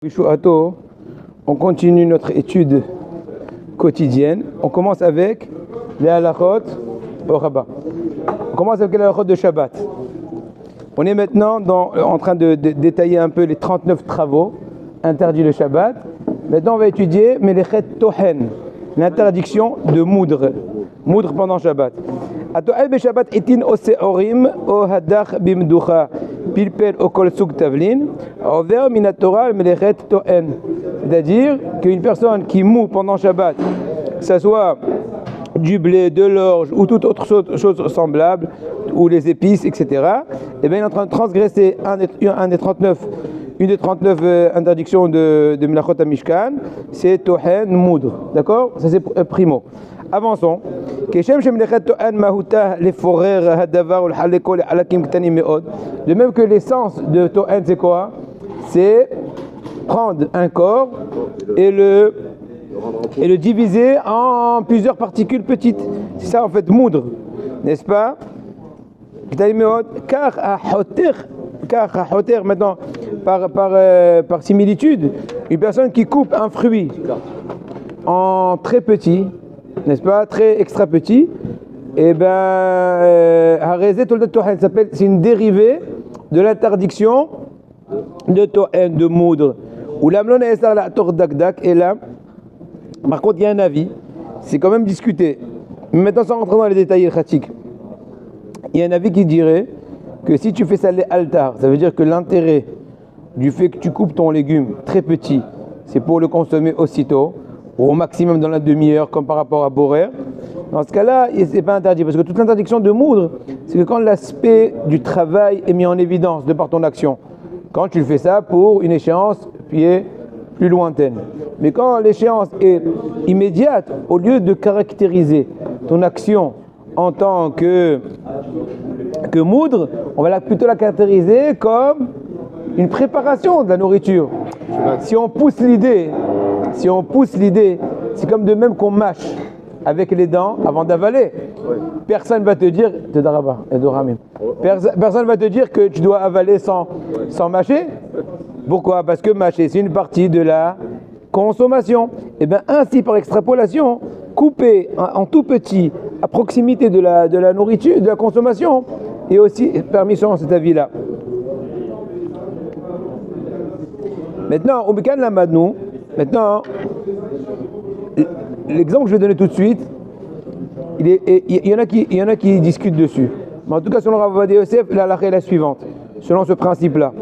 Bishuato, on continue notre étude quotidienne. On commence avec les halachot au rabbin. On commence avec les halachot de Shabbat. On est maintenant en train de détailler un peu les 39 travaux interdits le Shabbat. Maintenant, on va étudier Melechet Tohen, l'interdiction de moudre pendant Shabbat. Atoel be Shabbat etin o seorim o hadach bimducha pilpel o kol suk tavlin over minatora melechet tohen. C'est-à-dire qu'une personne qui moud pendant Shabbat, que ce soit du blé, de l'orge ou toute autre chose semblable, ou les épices, etc., eh bien, il est en train de transgresser une des 39 interdictions de Melachot HaMishkan, c'est Tohen moudre. D'accord? Ça c'est primo. Avançons. De même que l'essence de Tohen, c'est quoi? C'est prendre un corps et le diviser en plusieurs particules petites. C'est ça en fait moudre, n'est-ce pas? Car maintenant, par similitude, une personne qui coupe un fruit en très petit, n'est-ce pas, très extra petit, et c'est une dérivée de l'interdiction de Tohen, de moudre. Et là, par contre, il y a un avis, c'est quand même discuté. Mais maintenant, sans rentrer dans les détails khatiques, il y a un avis qui dirait que si tu fais ça les altar, ça veut dire que l'intérêt du fait que tu coupes ton légume très petit, c'est pour le consommer aussitôt, ou au maximum dans la demi-heure, comme par rapport à Borer. Dans ce cas-là, c'est pas interdit, parce que toute l'interdiction de moudre, c'est que quand l'aspect du travail est mis en évidence de par ton action, quand tu le fais ça pour une échéance qui est plus lointaine. Mais quand l'échéance est immédiate, au lieu de caractériser ton action en tant que moudre, on va plutôt la caractériser comme une préparation de la nourriture. Si on pousse l'idée, c'est comme de même qu'on mâche avec les dents avant d'avaler. Personne va te dire, personne va te dire que tu dois avaler sans mâcher. Pourquoi? Parce que mâcher, c'est une partie de la consommation. Et bien ainsi, par extrapolation, couper en tout petit, à proximité de la nourriture, de la consommation, est aussi permis selon cet avis-là. Maintenant, au Mekan Lamadnou, l'exemple que je vais donner tout de suite, il y en a qui discutent dessus. Mais en tout cas, selon Rav Ovadia Yosef, la halakha est la suivante, selon ce principe-là.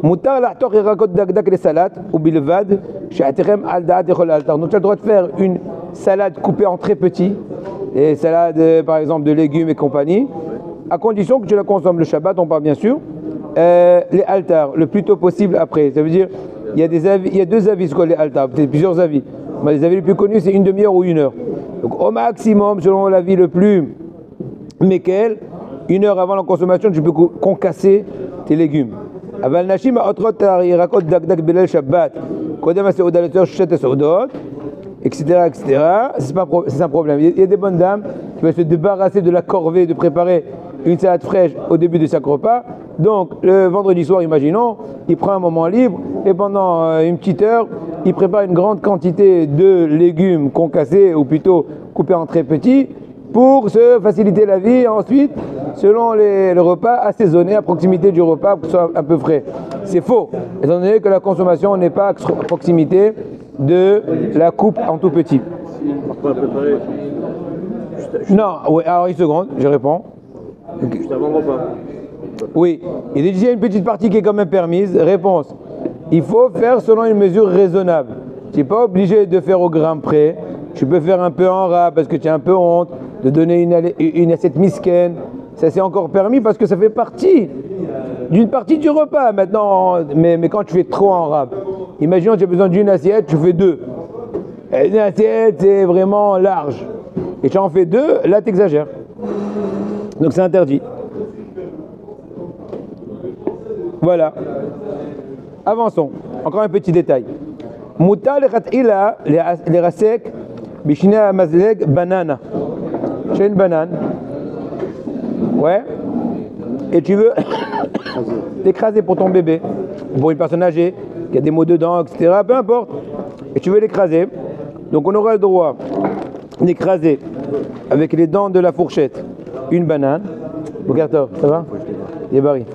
Mutar lahtor yirakot dagdak les salades ou bilvad she'aterem al da'at echol altar. Donc tu as le droit de faire une salade coupée en très petit, et salade par exemple de légumes et compagnie, à condition que tu la consommes le Shabbat, on parle bien sûr, les altars le plus tôt possible après. Ça veut dire il y a deux avis sur les altars, peut-être plusieurs avis. Mais les avis les plus connus c'est une demi-heure ou une heure. Donc au maximum, selon l'avis le plus méquel, une heure avant la consommation, tu peux concasser tes légumes. אבל נשים העותרות ירקות דק בליל שבת קודם הסעודה לצורך ששת הסעודות, etc., c'est un problème. Il y a des bonnes dames qui veulent se débarrasser de la corvée de préparer une salade fraîche au début de chaque repas. Donc le vendredi soir, imaginons, il prend un moment libre et pendant une petite heure, il prépare une grande quantité de légumes concassés ou plutôt coupés en très petits pour se faciliter la vie. Ensuite, selon le repas, assaisonné à proximité du repas pour que ce soit un peu frais. C'est faux, étant donné que la consommation n'est pas à proximité de la coupe en tout petit. Non, oui, alors une seconde, je réponds. Juste avant le repas. Oui, il y a une petite partie qui est quand même permise. Réponse, il faut faire selon une mesure raisonnable. Tu n'es pas obligé de faire au gramme près. Tu peux faire un peu en ras parce que tu as un peu honte de donner une assiette misken. Ça c'est encore permis parce que ça fait partie d'une partie du repas. Maintenant, mais quand tu fais trop en rab, imaginons que tu as besoin d'une assiette, tu fais deux. Et une assiette c'est vraiment large. Et tu en fais deux, là tu exagères. Donc c'est interdit. Voilà. Avançons. Encore un petit détail. Muta lechat'ila les rasek bishina mazleg banana. J'ai une banane. Ouais. Et tu veux l'écraser pour ton bébé, pour une personne âgée, qu'il y a des mots dedans, etc., peu importe, et tu veux l'écraser, donc on aura le droit d'écraser avec les dents de la fourchette une banane. Bogartov, ça va? Yébari.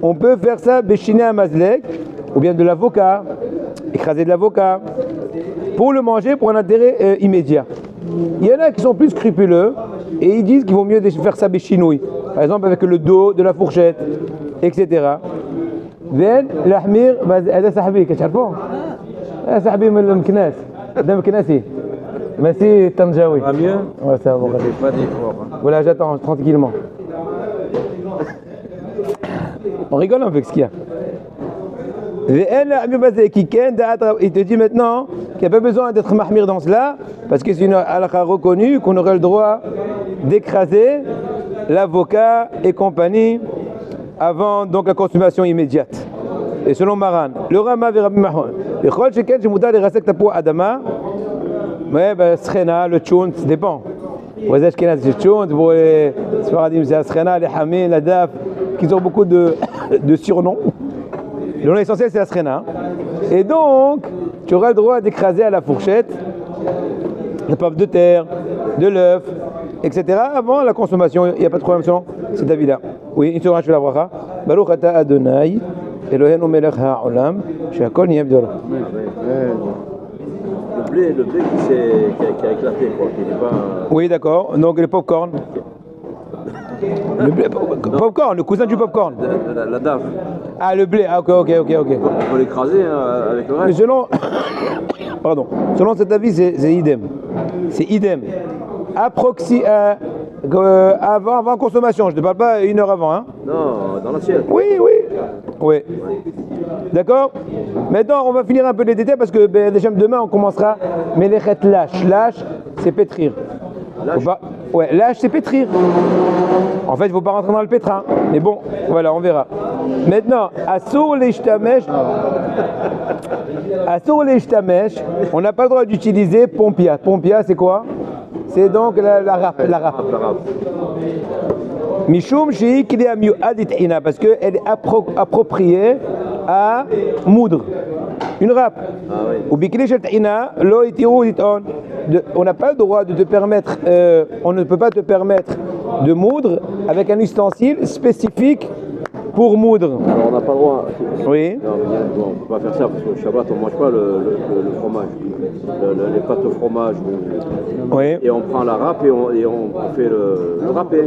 On peut faire ça béchiner à mazlek, ou bien de l'avocat, écraser de l'avocat, pour le manger pour un intérêt immédiat. Il y en a qui sont plus scrupuleux et ils disent qu'il vaut mieux faire ça béchinouille, par exemple avec le dos de la fourchette, etc. Ven l'ahmir, هذا صاحبي كتعرفوه؟ هذا صاحبي من المكناس، قدام مكناسي. Merci Tanjaoui. Va mieux? Ouais, ça va. Je fais pas d'effort. Voilà, j'attends tranquillement. On rigole un peu avec ce qu'il y a. Il te dit maintenant qu'il n'y a pas besoin d'être mahmir dans cela, parce que c'est une halakha reconnue qu'on aurait le droit d'écraser l'avocat et compagnie avant donc la consommation immédiate. Et selon Maran, le Rama et Rabbi Mahon, le Chol Sheken Shemoutar les rasek tapo Adama, ouais, ben Srena, le Tchount, ça dépend. Pour les Ashkenaz, c'est Tchount, pour les Sfaradim, c'est Srena, les Hamil, la Daf, qui ont beaucoup de surnoms. Le nom essentiel, c'est la srena. Et donc, tu auras le droit d'écraser à la fourchette la pomme de terre, de l'œuf, etc. avant la consommation. Il n'y a pas de problème selon cet avis-là. Oui, une seconde, je fais la bracha. Baruch ata Adonai, Eloheinu melech ha'olam, she'akol niyeh b'doro. Le blé qui a éclaté, quoi, qui n'est pas... Oui, d'accord. Donc, les popcorn. Le blé, popcorn, le cousin du popcorn. La daf. Ah, le blé, ah, ok. On peut l'écraser avec le Mais reste. selon cet avis, c'est idem. C'est idem. Avant consommation, je ne parle pas une heure avant. Hein. Non, dans l'assiette. Oui. D'accord. Maintenant, on va finir un peu les détails parce que déjà demain, on commencera Melechet lâche. Lâche, c'est pétrir. Ouais, lâche, c'est pétrir. En fait, il ne faut pas rentrer dans le pétrin. Mais bon, voilà, on verra. Maintenant, Assour les shtamesh, on n'a pas le droit d'utiliser pompia. Pompia, c'est quoi? C'est donc la râpe. Mishum shehi kli miu'adit ina, parce qu'elle est appropriée à moudre. Une râpe. Ou bikli shel ina, lo itiru diton. On n'a pas le droit de te permettre, on ne peut pas te permettre de moudre avec un ustensile spécifique pour moudre. Alors on n'a pas le droit. Oui. Non, on ne peut pas faire ça parce qu'au Shabbat on ne mange pas le fromage, les pâtes au fromage. Oui. Et on prend la râpe et on fait le râpé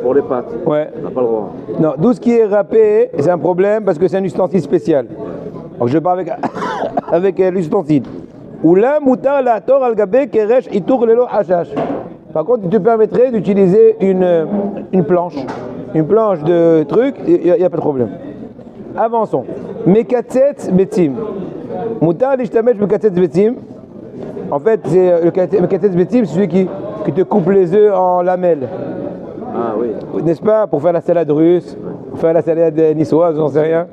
pour les pâtes. Ouais. On n'a pas le droit. Non, tout ce qui est râpé, c'est un problème parce que c'est un ustensile spécial. Donc je parle avec l'ustensile. Ou là, moutar la tor al gabé keresh itour lelo hashash. Par contre, il te permettrait d'utiliser une planche de truc, il n'y a pas de problème. Avançons. Mekatset betim. Moutar l'ishtamesh mekatset betim. En fait, c'est le mekatset betim, c'est celui qui te coupe les œufs en lamelles. Ah oui. N'est-ce pas? Pour faire la salade russe, pour faire la salade niçoise, j'en sais rien.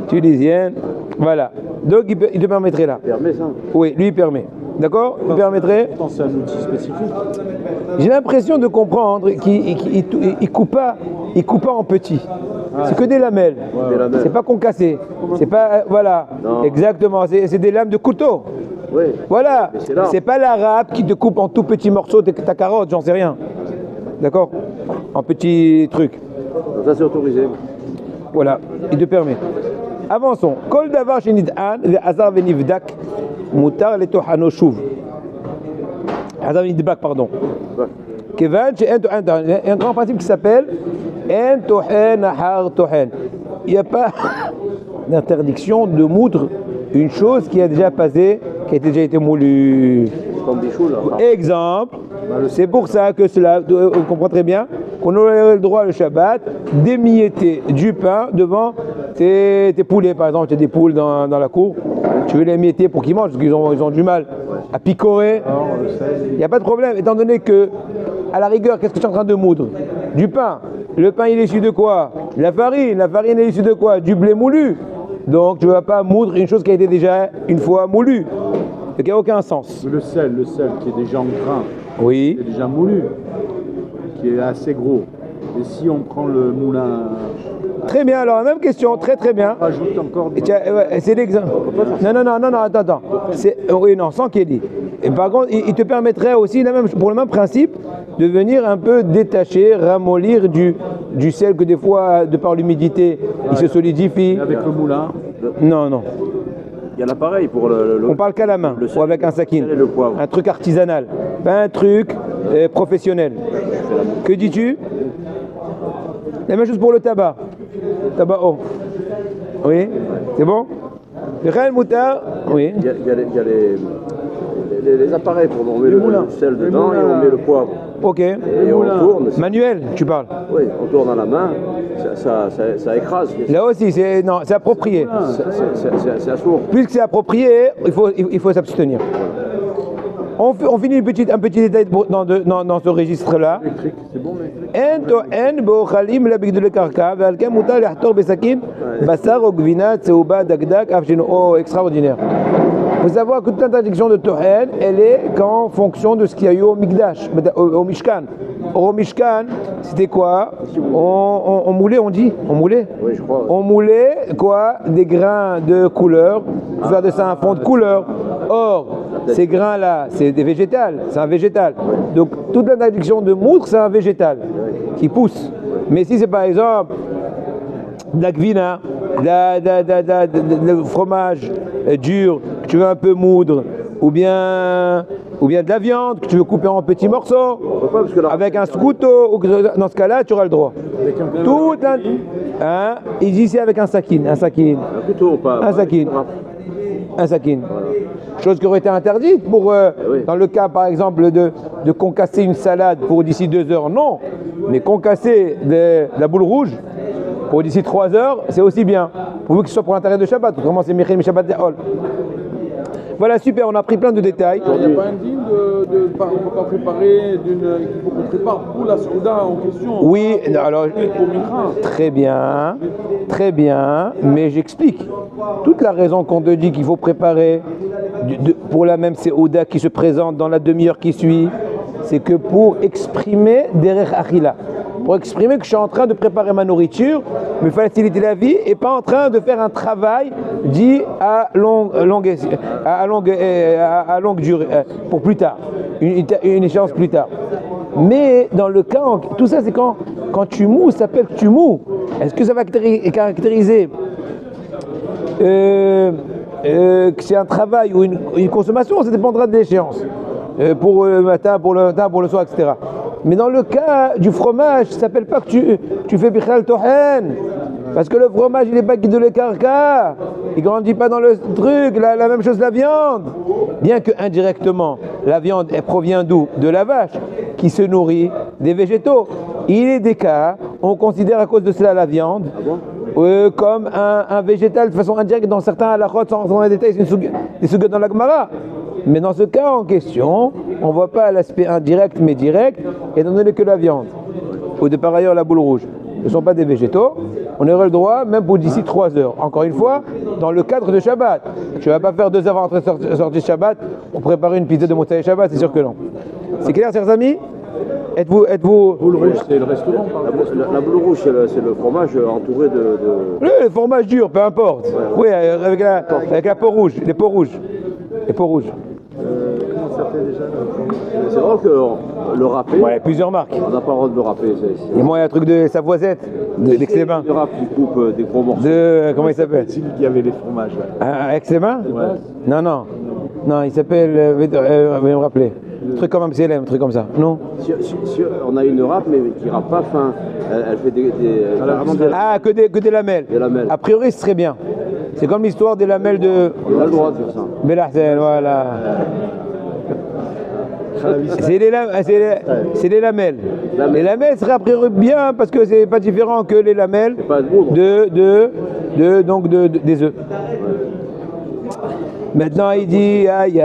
Tunisienne. Voilà. Donc il te permettrait là. Il permet ça? Oui, lui il permet. D'accord? Il permettrait. C'est un outil spécifique. J'ai l'impression de comprendre qu'il coupe pas en petit. C'est que des lamelles. C'est pas concassé. C'est pas voilà. Non. Exactement. C'est des lames de couteau. Oui. Voilà. Mais c'est là. C'est pas la râpe qui te coupe en tout petits morceaux ta carotte, j'en sais rien. D'accord? En petits trucs. Donc ça c'est autorisé. Voilà. Il te permet. Avançons. Kol davar shenid'an ve'azar ve'nivdak mutar letohano shuv. Hazar ve'nidbak, pardon. Kevan il y a un grand principe qui s'appelle En tohen ahar tohen. Il n'y a pas d'interdiction de moudre une chose qui a déjà passé, qui a déjà été moulue. Comme Bichou là. Exemple, c'est pour ça que cela, on comprend très bien qu'on aurait le droit le Shabbat d'émietter du pain devant tes poulets. Par exemple, tu as des poules dans la cour, tu veux les émietter pour qu'ils mangent, parce qu'ils ont du mal à picorer. Il n'y a pas de problème, étant donné que, à la rigueur, qu'est-ce que tu es en train de moudre? Du pain. Le pain, il est issu de quoi? La farine. La farine est issue de quoi? Du blé moulu. Donc, tu ne vas pas moudre une chose qui a été déjà une fois moulue. Il n'y a aucun sens. Le sel qui est déjà en grain, Oui. qui est déjà moulu, qui est assez gros. Et si on prend le moulin Très bien, alors, même question, très très bien. Rajoute encore Et tiens, ouais, c'est l'exemple. Non, attends. Oui, non, sans Kelly. Et par contre, il te permettrait aussi, pour le même principe, de venir un peu détacher, ramollir du sel que des fois, de par l'humidité, il se solidifie. avec le moulin. Non. Il y a l'appareil pour On parle qu'à la main, ou avec un sakin. et le poivre. Un truc artisanal, pas un truc professionnel. Que dis-tu? La même chose pour le tabac. Tabac haut. Oui, c'est bon? Le réel moutard? Oui. Il y a les appareils pour on met le sel dedans et on met le poivre. Ok. Et on tourne. Manuel, tu parles? Oui, on tourne à la main, ça écrase. Là aussi, c'est approprié. C'est à sourd. Puisque c'est approprié, il faut s'abstenir. On finit un petit détail dans ce registre-là. Électrique, c'est bon l'électrique. En טוען באוכלים לבגדול לקרקע ועל כן מותר לחתור בסכין בשר או גבינה צהובה דקדק אף שאינו extraordinaire. Il faut savoir que toute interdiction de Tohen, elle est qu'en fonction de ce qu'il y a eu au Mikdash, au Mishkan. Au Mishkan, c'était quoi? On moulait, on dit? On moulait? Oui, je crois. On moulait quoi? Des grains de couleur pour faire de ça un fond de couleur. Or, ces grains-là, c'est des végétales, c'est un végétal. Donc, toute l'interdiction de moudre, c'est un végétal qui pousse. Mais si c'est par exemple de la gvina, de fromage dur que tu veux un peu moudre, ou bien de la viande que tu veux couper en petits morceaux, avec un couteau, dans ce cas-là, tu auras le droit. Tout il dit ici avec un sakin. Un couteau, pas Un sakin. Un sakin. Chose qui aurait été interdite dans le cas par exemple de concasser une salade pour d'ici 2 heures, non. Mais concasser de la boule rouge pour d'ici 3 heures, c'est aussi bien. Pourvu que ce soit pour l'intérêt de Shabbat. Autrement, c'est Michel Shabbat de Hol. Voilà, super, on a pris plein de détails. Il n'y a pas un digne on ne peut pas préparer qu'il faut qu'on prépare pour la souda en question. Oui, alors, Pour Mincha. très bien, mais j'explique. Toute la raison qu'on te dit qu'il faut préparer pour la même Seouda qui se présente dans la demi-heure qui suit, c'est que pour exprimer derrière Achila, pour exprimer que je suis en train de préparer ma nourriture, me faciliter la vie et pas en train de faire un travail dit à longue durée, pour plus tard, une échéance plus tard. Mais dans le cas, tout ça c'est quand tu mous, ça s'appelle que tu mous. Est-ce que ça va caractériser que c'est un travail ou une consommation? Ça dépendra de l'échéance. Pour le matin, pour le soir, etc. Mais dans le cas du fromage, ça ne s'appelle pas que tu fais bichal tohen. Parce que le fromage, il n'est pas guide de l'écarca. Il ne grandit pas dans le truc. La même chose la viande. Bien que indirectement, la viande, elle provient d'où? De la vache, qui se nourrit des végétaux. Il est des cas, on considère à cause de cela la viande comme un végétal de façon indirecte dans certains halakhot, sans rentrer dans les détails, c'est des sugas dans la Gemara. Mais dans ce cas en question, on ne voit pas l'aspect indirect mais direct, étant donné que la viande, ou de par ailleurs la boule rouge, ne sont pas des végétaux, on aurait le droit même pour d'ici 3 heures. Encore une fois, dans le cadre de Shabbat. Tu ne vas pas faire 2 heures avant de sortir Shabbat pour préparer une pizza de mozzarella Shabbat, c'est sûr que non. C'est clair, chers amis? Êtes-vous... Boule rouge, c'est le restaurant. La boule rouge, c'est le fromage entouré de... Le fromage dur, peu importe. Oui, avec la peau rouge, les peaux rouges. Les peaux rouges. Comment ça s'appelle déjà C'est drôle que le râpé, Ouais, plusieurs marques. on n'a pas le droit de le râper. Et moi, il y a un truc de Savoisette, d'Aix-les-Bains. Le râpe qui coupe des gros morceaux. Comment il s'appelle? C'est lui qui avait les fromages. Aix-les-Bains? Ouais. Non, il s'appelle... veuillez me rappeler. Un truc comme un MCLM, un truc comme ça. Non? Si on a une râpe, mais qui ne râpe pas fin, elle fait vraiment des... Ah, que des lamelles. Des lamelles. A priori, ce serait bien. C'est comme l'histoire des lamelles de... On a le droit de faire ça. Belahsen, voilà. C'est les lamelles. Les lamelles seraient a priori bien parce que c'est pas différent que les lamelles pas de moudre. des œufs. Maintenant il dit aïe,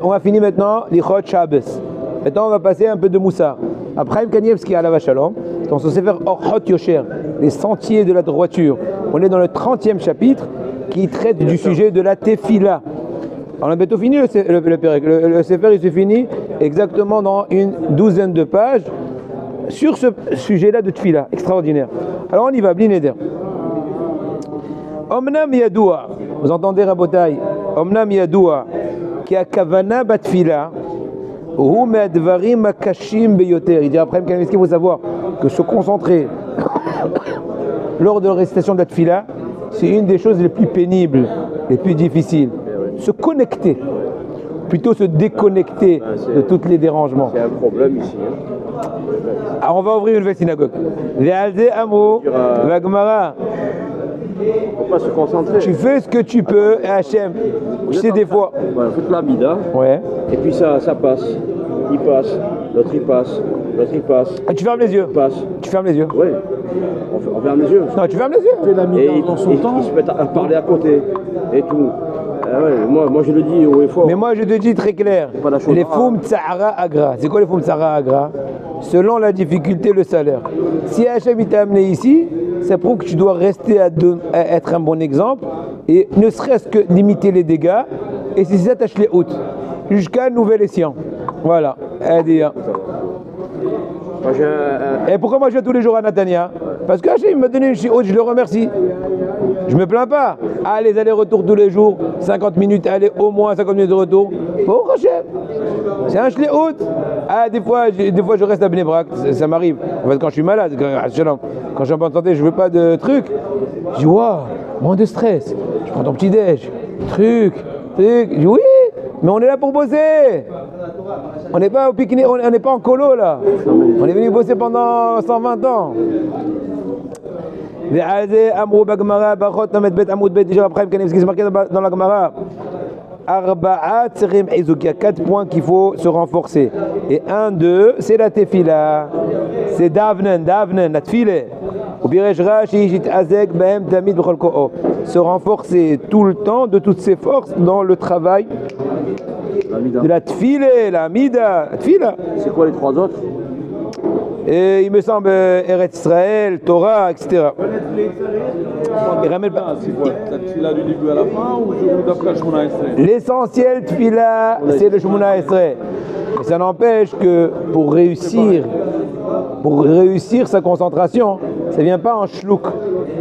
on a fini maintenant l'Ichot Shabbos. Maintenant on va passer un peu de Moussa. Après Kanievski à la Vachalom, dans son Sefer Orchot Yosher, les sentiers de la droiture. On est dans le 30e chapitre qui traite du sujet de la Tefila. On a bientôt fini le Sefer, il se finit exactement dans une 12aine de pages sur ce sujet-là de Tefila, extraordinaire. Alors on y va, Bli Neder. Omnam yadoua, vous entendez Rabotai, Omnam yadoua, qui a kavana batfila, ou me'advarim akashim beyoter. Il dit après, qu'est-ce qu'il faut savoir? Que se concentrer lors de la récitation de la tfila, c'est une des choses les plus pénibles, les plus difficiles. Se connecter, plutôt se déconnecter de tous les dérangements. C'est un problème ici. Alors on va ouvrir une nouvelle synagogue. Ve'alze amro, v'agmara. Faut pas se concentrer. Tu fais ce que tu peux, et Hachem. Tu sais des fois. Voilà, faites la mida. Ouais. Et puis ça passe. Il passe, l'autre il passe, l'autre il passe. Ah, tu fermes les yeux. Il passe. Tu fermes les yeux. Oui. On ferme les yeux. Non, tu fermes les yeux. fait la Et mi-temps dans son temps. ils se mettent à parler à côté. Et tout. Ah ouais, moi je le dis haut et fort. Mais moi je te dis très clair, Pas la chose les rare. foum tsahara agra. C'est quoi les foum tsahara agra? Selon la difficulté, le salaire. Si Hachem il t'a amené ici, ça prouve que tu dois rester à être un bon exemple et ne serait-ce que limiter les dégâts. Et c'est ça tâche les hautes jusqu'à nouvel escient. Voilà. Allez, hein. Moi, j'ai Et pourquoi moi je viens tous les jours à Natania? Parce que Hachem m'a donné une chiotte, je le remercie. Je me plains pas. Ah, les allers-retours tous les jours, 50 minutes aller, au moins 50 minutes de retour. Bon, Hachem, c'est un chlet haute. Ah, des fois je reste à Bnei Brak, ça m'arrive. En fait, quand je suis malade, quand je suis en bonne santé, je veux pas de trucs. Je dis, waouh, moins de stress. Je prends ton petit-déj, truc. Je dis, oui, mais on est là pour bosser. On n'est pas au pique-nique, on n'est pas en colo là. On est venu bosser pendant 120 ans. Amrou Bagmara, Bachot, Named Bet, Amoud Bet, déjà après, ce qui se marqué dans la Gemara. Arba'at Tserim Izuk, il y a 4 points qu'il faut se renforcer. Et 1, 2, c'est la tefila. C'est Davnen, la tefile. Se renforcer tout le temps de toutes ses forces dans le travail de la tefile, la mida, la tefila. C'est quoi les trois autres? Et il me semble Eretz Israël, Torah, etc. Il ramène pas. C'est quoi? La tefila du début à la fin ou d'après le Shemona Esrei? L'essentiel tefila, c'est le Shemona Esrei. Et ça n'empêche que pour réussir sa concentration, ça ne vient pas en shlouk.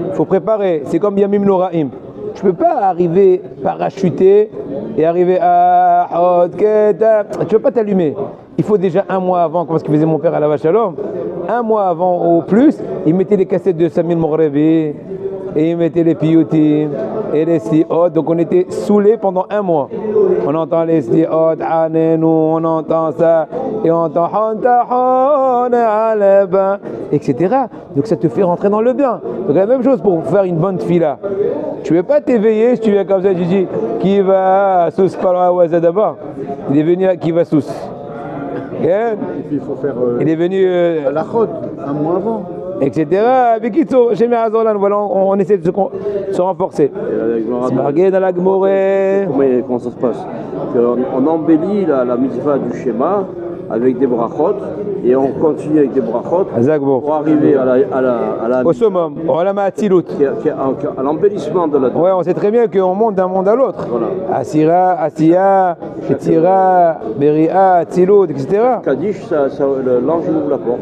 Il faut préparer. C'est comme Yamim Noraim. Tu ne peux pas arriver parachuter et arriver à tu ne peux pas t'allumer. Il faut déjà un mois avant, comme ce que faisait mon père à la Vache Shalom, un mois avant au plus, il mettait les cassettes de Samir Morebi et il mettait les piyutim et les siot. Donc on était saoulés pendant un mois. On entend les siot, on entend ça et on entend etc. Donc ça te fait rentrer dans le bien. Donc la même chose pour faire une bonne tefila. Tu ne veux pas t'éveiller si tu viens comme ça, tu dis qui va sous par d'abord. Il est venu à qui va sous. Et puis il faut faire Il est venu la chod un mois avant. etc. Avec Kitso, chez Me'azolan, voilà, on essaie de se renforcer. C'est marqué dans la Gemoré. Comment ça se passe? On embellit la mitzvah du schéma avec des brachot et on continue avec des brachot pour arriver à la au summum, au lama atzilut. à l'embellissement de la. Ouais, on sait très bien qu'on monte d'un monde à l'autre. Voilà. Asira, Asiya, Etira, Beria, Atzilut, etc. Kaddish, l'ange ouvre la porte.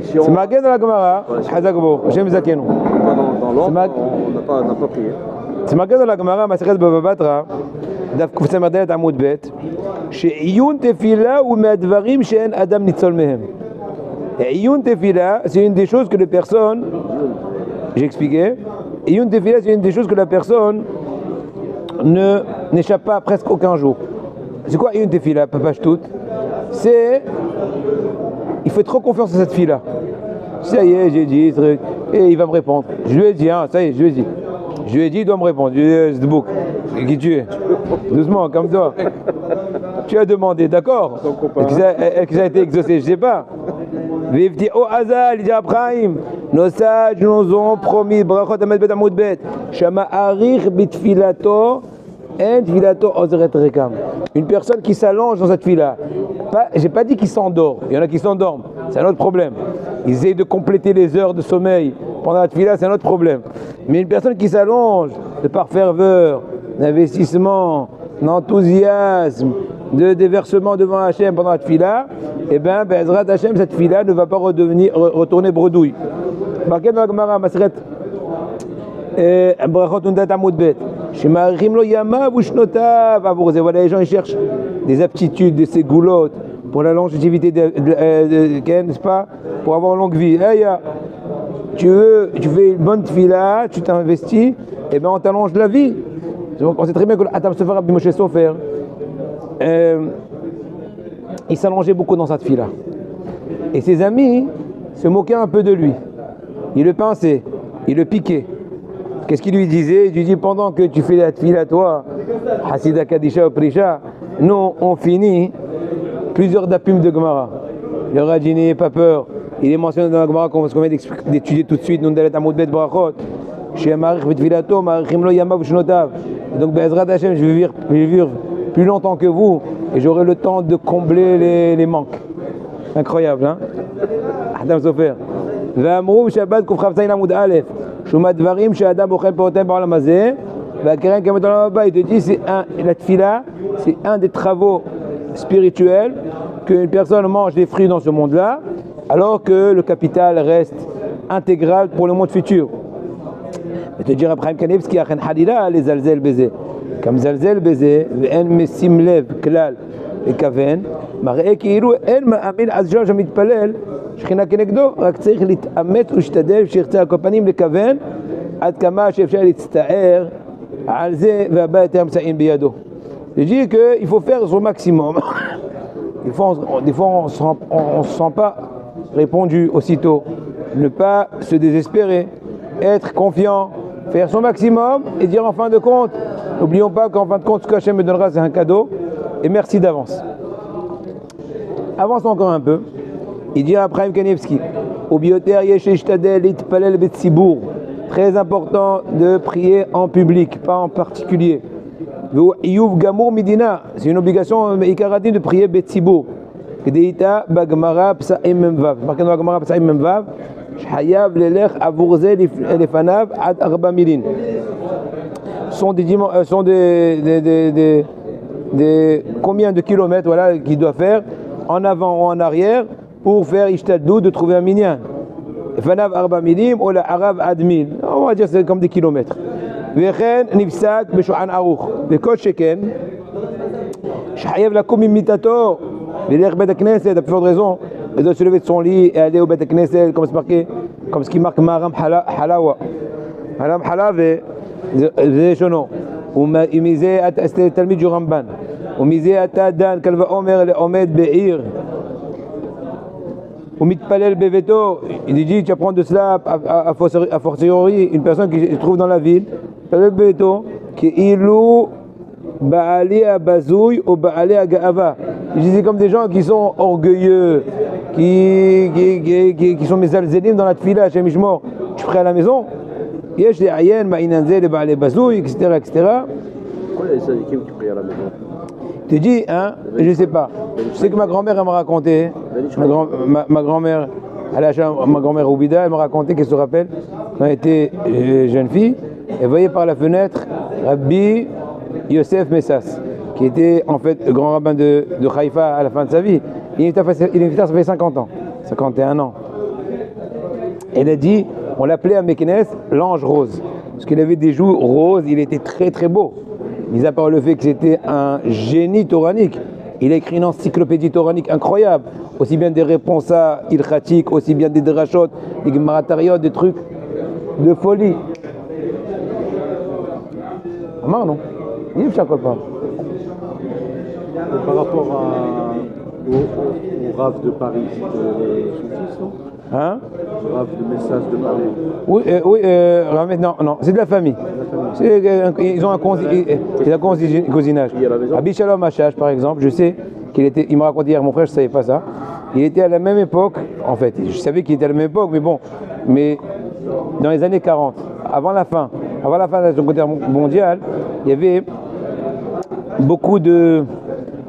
Si C'est on marqué dans la Gemara, Hazakbo, J'aime Zakenu. va dans l'ordre, C'est on n'a pas prié. C'est marqué dans la Gemara, Maseret Bava Batra, Daf Kuf Samardalet Amoud Bet, She'iyun tefila ou me'advarim she'en adam nitzol mehem. Et Iyun tefila, c'est une des choses que les personnes, j'ai expliqué, Iyun tefila, c'est une des choses que la personne n'échappe pas presque aucun jour. C'est quoi Iyun tefila, papa tout? C'est, il fait trop confiance à cette fille-là. Ça y est, j'ai dit, et il va me répondre. Je lui ai dit, hein, ça y est, je lui ai dit. Je lui ai dit, il doit me répondre. Je lui ai dit, Zbouk, qui tu es? Doucement, comme toi. Tu as demandé, d'accord? Est-ce que ça a été exaucé? Je ne sais pas. Vivti au Hazal, il dit Abraham, nos sages nous ont promis, Brachot Amed Bet Amoud Bet, Shama Arich Bitfilato, En Tfilato Ozret Rekam. Une personne qui s'allonge dans cette fila. J'ai pas dit qu'il s'endort, il y en a qui s'endorment, c'est un autre problème. Ils essayent de compléter les heures de sommeil pendant la fila, c'est un autre problème. Mais une personne qui s'allonge de par ferveur, d'investissement, d'enthousiasme, de déversement devant Hachem pendant la tefila, eh bien, Bezrat Hachem, cette tefila ne va pas retourner bredouille. Marqué dans la Gemara, Maseret Brachot Undat Amud Bet. Shema'arichim lo yamav ushnotav avurze. Voilà, les gens ils cherchent des aptitudes, des ségoulottes pour la longévité n'est-ce pas? Pour avoir une longue vie. Hey, tu fais une bonne tefila, tu t'investis, et bien on t'allonge la vie. Donc on sait très bien que l'Atam Sofer Rabbi Moshe Sofer, il s'allongeait beaucoup dans sa tefila. Et ses amis se moquaient un peu de lui. Il le pinçait, il le piquait. Qu'est-ce qu'il lui disait? Il lui dit, pendant que tu fais la tefila toi, Hasidah Kadisha ou Prisha, nous on finit plusieurs dapim de Gemara. Le Raji n'ayez pas peur. Il est mentionné dans la Gemara qu'on vient d'étudier tout de suite. Nundalet Amud Bet Brachot. Chez Marich Betfilato, Marichim Lo Yamav Shnotav. Donc Be'ezrat Hashem, je vais vivre plus longtemps que vous et j'aurai le temps de combler les manques. Incroyable, hein? Adam Sofer. Ve'amrou Shabbat Kufchav Zayin Amud Aleph. Shumat Dvarim She'adam Bochel Peotem Ba'olam Hazeh. Ve'akeren Kamet Olam Haba. Il te dit, la tefila, c'est un des travaux spirituels qu'une personne mange des fruits dans ce monde-là, alors que le capital reste intégral pour le monde futur. Et te dire Abraham Kanevski, Achen Halila, les Zalzel Bézé. Comme Zalzel Bézé, Ve'en Mesim Lev, Klal et Kaven, Mar'e Kiilu, En Ma'amin Azjaj Amitpalel, Shechina Kenegdo, Rak Tzarich Lit'amet Ushtadel, Shirtza Akopanim le Kaven, Ad Kama Shefshal Litzta'er, Alze Ve'aba Eterm Sa'in Biyado. Je dis qu'il faut faire son maximum. Des fois, on ne se sent pas répondu aussitôt. Ne pas se désespérer, être confiant, faire son maximum et dire en fin de compte, n'oublions pas qu'en fin de compte, ce qu'Hachem me donnera, c'est un cadeau. Et merci d'avance. Avance encore un peu. Il dit à Abraham Kanevski, au bioter Yeshishtadel Itpalel Betsibour. Très important de prier en public, pas en particulier. C'est une obligation ikaradine de prier Betsibour. Kedeita Bagmara Psaim Memvav. Marqué dans la Gemara Psaim Memvav, Shayav Lelech Avurze Lefanav Ad Arba Milin. Sont des combien de kilomètres voilà, qu'il doit faire en avant ou en arrière pour faire Ishtadou de trouver un minyan. Fanav Arba Milim ou la Arav Admil. On va dire c'est comme des kilomètres. Vechen Nifsak Beshuan Aruch. Vekot Sheken. Shayav la Koum imitator. Veler Bet Knesset, à plus forte raison. Il doit se lever de son lit et aller au Bet Knesset, comme c'est marqué, comme ce qui marque Maram Halawa. Maram Halave, c'est chono. ומיזה תלמיד של רמב"ן ומיזה אתה דן קל וחומר לעומד בעיר ומתפלל בביתו. Il dit tu apprends de cela a fortiori une personne qui se trouve dans la ville מתפלל בביתו כאילו בעלי הבזוי או בעלי הגאווה. Il dit c'est comme des gens qui sont orgueilleux, qui sont mezalzelim dans la tefila Hashem Yishmor. Tu ferais à la maison יש לעיין בעניין זה לבעלי בזוי, etc. Pourquoi il y a des sadikim qui prient à la maison? Tu dis, hein, je sais pas. Je sais que ma grand-mère, elle m'a raconté, ma grand-mère, ma grand-mère Oubida, elle m'a raconté qu'elle se rappelle, quand elle était jeune fille, elle voyait par la fenêtre Rabbi Yosef Messas, qui était en fait le grand rabbin de Haïfa à la fin de sa vie. Il est ça fait 50 ans, 51 ans. Elle a dit, on l'appelait à Meknes l'ange rose, parce qu'il avait des joues roses, il était très très beau. Mis à part le fait que c'était un génie toranique, il a écrit une encyclopédie toranique incroyable, aussi bien des réponses à ilchatik, aussi bien des drachot, des gemaratariot, des trucs de folie. Amar non, il est pas. Par rapport au Rav de Paris, c'est son fils, non? Hein? Le Rav de Message de Paris. Oui, non, c'est de la famille. Ils ont un cousinage. Rabbi Shalom Hachash, par exemple, je sais il m'a raconté hier, mon frère, je ne savais pas ça. Il était à la même époque, en fait, je savais qu'il était à la même époque, mais dans les années 40, avant la fin de la Seconde Guerre mondiale, il y avait beaucoup de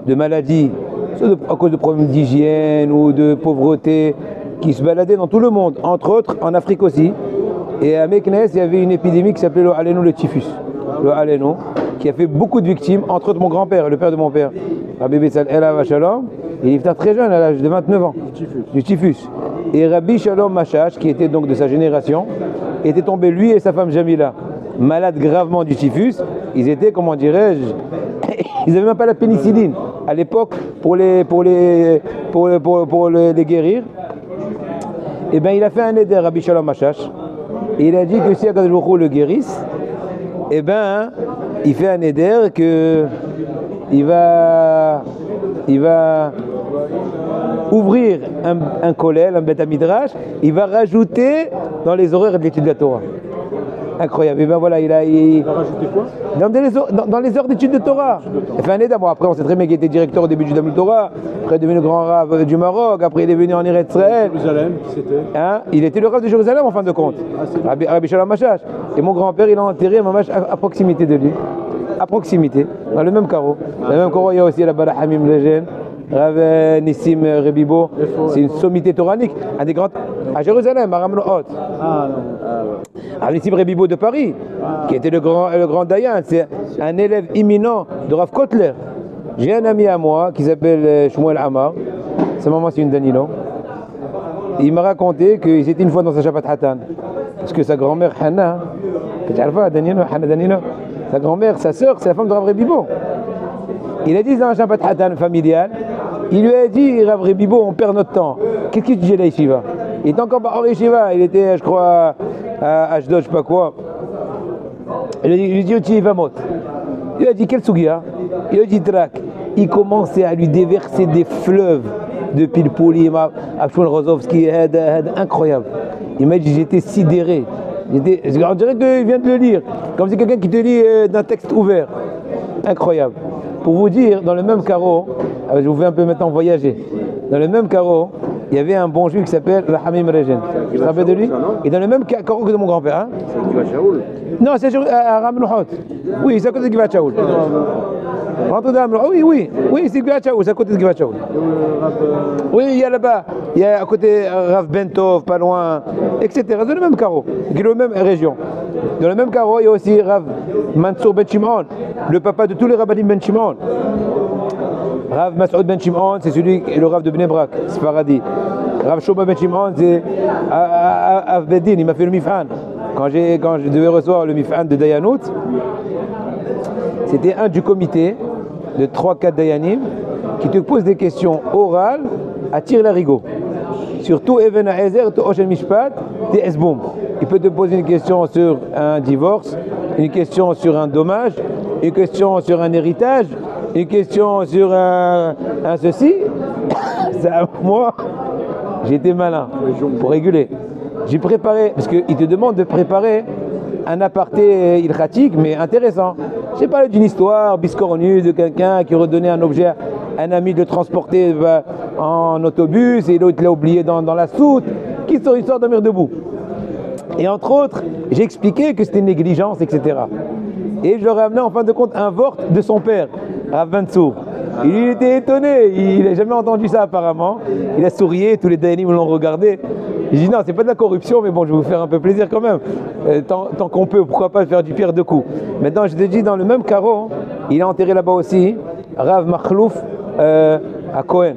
maladies, soit à cause de problèmes d'hygiène ou de pauvreté, qui se baladaient dans tout le monde, entre autres en Afrique aussi. Et à Meknes, il y avait une épidémie qui s'appelait le typhus, qui a fait beaucoup de victimes, entre autres mon grand-père, le père de mon père, Rabbi Betzalel Shalom. Il était très jeune, à l'âge de 29 ans, du typhus. Et Rabbi Shalom Hachash, qui était donc de sa génération, était tombé, lui et sa femme Jamila, malades gravement du typhus, ils étaient, comment dirais-je, ils n'avaient même pas la pénicilline à l'époque pour les guérir. Et bien il a fait un éder à Shalom Machash. Et il a dit que si Akadosh Baruch Hu le guérisse, et ben il fait un éder que il va ouvrir un kollel, un bet midrash, il va rajouter dans les horaires de l'étude de la Torah. Incroyable. Et ben voilà, il va rajouter quoi dans les heures d'études de Torah. Il fait un éder. Bon, après, on sait très bien qu'il était directeur au début du Talmud Torah. Après, il est devenu le grand rav du Maroc. Après, il est venu en Eretz Israël. Jérusalem, qui c'était Il était le rav de Jérusalem en fin de compte. Rabbi Shalom Machash. Et mon grand-père, il l'a enterré à proximité de lui. À proximité, dans le même carreau. Dans le même carreau, il y a aussi la Bala Hamim Lejen. Rav Nissim Rebibo, c'est une sommité toranique, un des grands à Jérusalem, à Ramnohot. Rav Nissim Rebibo de Paris, qui était le grand Dayan, c'est un élève imminent de Rav Kotler. J'ai un ami à moi qui s'appelle Shmuel Amar, sa maman c'est une Danilo. Il m'a raconté qu'ils étaient une fois dans sa Shabbat Hatan, parce que sa grand-mère Hana, sa grand-mère, sa sœur, c'est la femme de Rav Rebibo. Il a dit dans un Shabbat Hatan familial, il lui a dit, Rav Rebibo, on perd notre temps. Qu'est-ce que tu dis à la yeshiva? Il était encore pas hors yeshiva, il était, je crois, à Ashdod, je sais pas quoi. Il lui a dit, Oti Vamot. Il lui a dit, quel sougia? Il lui a dit, Drak. Il commençait à lui déverser des fleuves de Pilpoulim, Abshmuel Rozovski, incroyable. Il m'a dit, j'étais sidéré. On dirait qu'il vient de le lire, comme si quelqu'un qui te lit d'un texte ouvert. Incroyable. Pour vous dire, dans le même carreau, je vous fais un peu maintenant voyager. Dans le même carreau, il y avait un bon juif qui s'appelle Rahamim Rejen. Je te rappelle de lui? Et dans le même carreau que de mon grand-père. Hein? C'est Givat Shaoul. Non, c'est à Ramnohot. Oui, c'est à côté de Givat Shaoul. Rentre dans Ramnohot. Oui, c'est Givat Shaoul, c'est à côté de Givat Shaoul. Oui, il y a là-bas, il y a à côté Rav Bentov, pas loin, etc. Dans le même carreau, dans la même région. Dans le même carreau, il y a aussi Rav Mansour Ben Shimon, le papa de tous les rabbinim Ben Shimon. Rav Masoud Ben Shimon, c'est le Rav de Bnei Brak, c'est paradis. Rav Shoba Ben Shimon, c'est Av Bedin, il m'a fait le Mif'an. Quand je devais recevoir le Mif'an de Dayanout, c'était un du comité de 3-4 Dayanim qui te pose des questions orales à tir-larigot. Surtout Even Ha'ezer, Oshen Mishpat, t'es Esboum. Il peut te poser une question sur un divorce, une question sur un dommage, une question sur un héritage, une question sur un ceci. Ça, moi, j'ai été malin pour réguler. J'ai préparé, parce qu'il te demande de préparer un aparté ilchatique, mais intéressant. J'ai parlé d'une histoire biscornue de quelqu'un qui redonnait un objet à un ami de le transporter en autobus et l'autre l'a oublié dans la soute, qui sont histoire de dormir debout. Et entre autres, j'ai expliqué que c'était une négligence, etc. Et je leur ai amené en fin de compte un vort de son père, Rav Mansour. Il était étonné, il n'a jamais entendu ça apparemment. Il a sourié, tous les Dayanim l'ont regardé. J'ai dit non, c'est pas de la corruption, mais bon, je vais vous faire un peu plaisir quand même. Tant qu'on peut, pourquoi pas faire du pierre deux coups. Maintenant, je te dis, dans le même carreau, il a enterré là-bas aussi Rav Makhlouf à Cohen.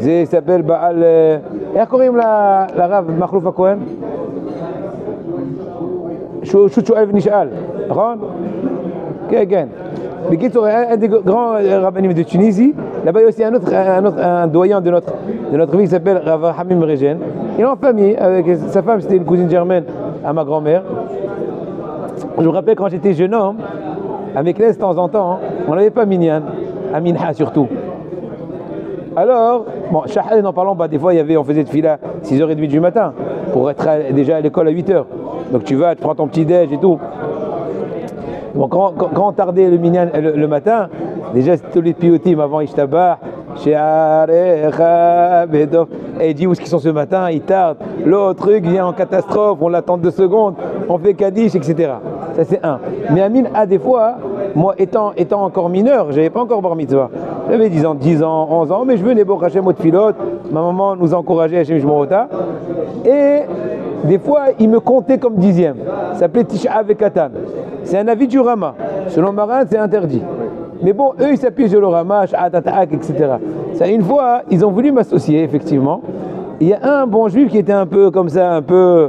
Il s'appelle Baal. Et à Korim la Rav Makhlouf à Cohen? Chouchou Elv Nishal. Ron? Again. Un des grands rabbinim de Tunisie. Là-bas, il y a aussi un doyen de notre ville qui s'appelle Rav Hamim Rejen. Il est en famille avec sa femme, c'était une cousine germaine à ma grand-mère. Je me rappelle quand j'étais jeune homme, avec l'aise de temps en temps, on n'avait pas minyan, à Minha surtout. Alors, bon, Shahal, en parlant, des fois on faisait de fila à 6h30 du matin pour être déjà à l'école à 8h. Donc tu vas, tu prends ton petit déj et tout. Bon, quand on tardait le minyan le matin, déjà c'était les piotim avant Ishtabah, et il dit où est-ce qu'ils sont ce matin, ils tardent. L'autre truc vient en catastrophe, on l'attend 2 secondes, on fait Kaddish, etc. Ça c'est un. Mais Amin, des fois, moi étant encore mineur, j'avais pas encore bar mitzvah. J'avais 10 ans, 11 ans, mais je venais pour Hachem au Tfilot, ma maman nous encourageait à Hachem Shmorota. Et des fois, il me comptait comme 10e. Ça s'appelait Tisha Vekatan. C'est un avis du Rama. Selon Marin, c'est interdit. Mais bon, eux, ils s'appuient sur le Rama, etc. Ça, une fois, ils ont voulu m'associer, effectivement. Il y a un bon juif qui était un peu comme ça, un peu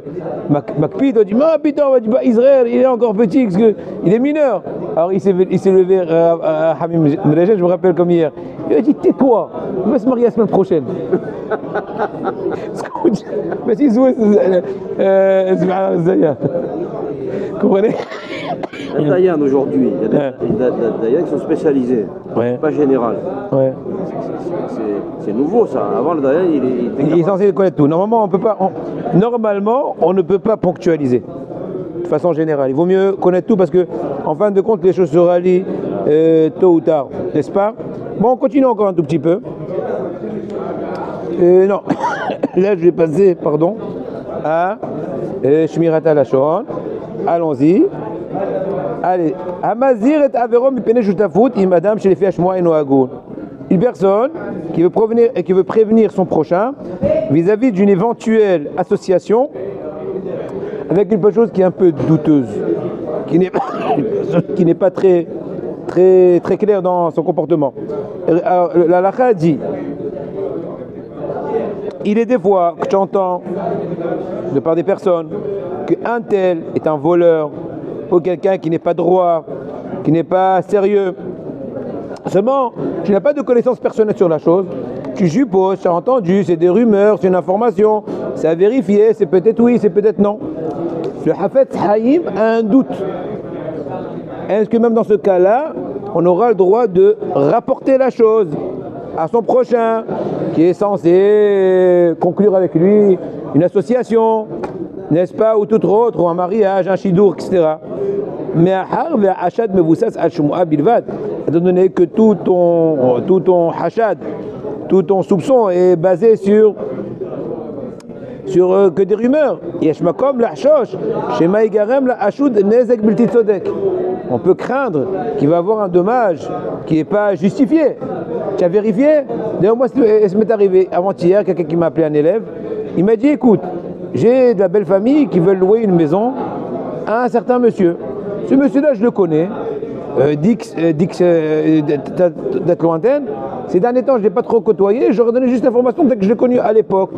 Macpid, on dit, mais putain, on va dire, Israël, il est encore petit, parce que il est mineur. Alors il s'est levé à Hamim Mrejet, je me rappelle comme hier. Il a dit, tais-toi, il va se marier la semaine prochaine. Mais si vous comprenez? Les Dayan aujourd'hui, il y a des Dayan qui sont spécialisés, pas général. Ouais. C'est nouveau ça. Avant le Dayan, il est censé connaître tout. Normalement, on ne peut pas ponctualiser. De façon générale, il vaut mieux connaître tout parce que, en fin de compte, les choses se rallient tôt ou tard, n'est-ce pas? Bon, on continue encore un tout petit peu. Non, là je vais passer, pardon, à Shmirat al-Hashon. Allons-y. Allez, Amazir et Averom Ipene Jutafut, Imadam chez les Fiach et Noagoun. Une personne qui veut prévenir son prochain vis-à-vis d'une éventuelle association avec une chose qui est un peu douteuse, qui n'est pas très claire dans son comportement. Alors, la halakha dit, il est des fois que tu entends de par des personnes qu'un tel est un voleur ou quelqu'un qui n'est pas droit, qui n'est pas sérieux. Seulement, tu n'as pas de connaissance personnelle sur la chose, tu supposes, tu as entendu, c'est des rumeurs, c'est une information, c'est à vérifier, c'est peut-être oui, c'est peut-être non. Le Hafetz Haïm a un doute. Est-ce que même dans ce cas-là, on aura le droit de rapporter la chose à son prochain, qui est censé conclure avec lui une association, n'est-ce pas, ou tout autre, ou un mariage, un chidour, etc. Mais étant donné que tout ton hachad, tout ton soupçon est basé sur que des rumeurs. On peut craindre qu'il va avoir un dommage qui n'est pas justifié. Tu as vérifié? D'ailleurs, moi, ça m'est arrivé avant-hier, quelqu'un qui m'a appelé un élève, il m'a dit, écoute, j'ai de la belle famille qui veulent louer une maison à un certain monsieur. Ce monsieur-là, je le connais, Dix d'être lointaine. Ces derniers temps, je ne l'ai pas trop côtoyé, j'aurais donné juste l'information dès que je l'ai connu à l'époque.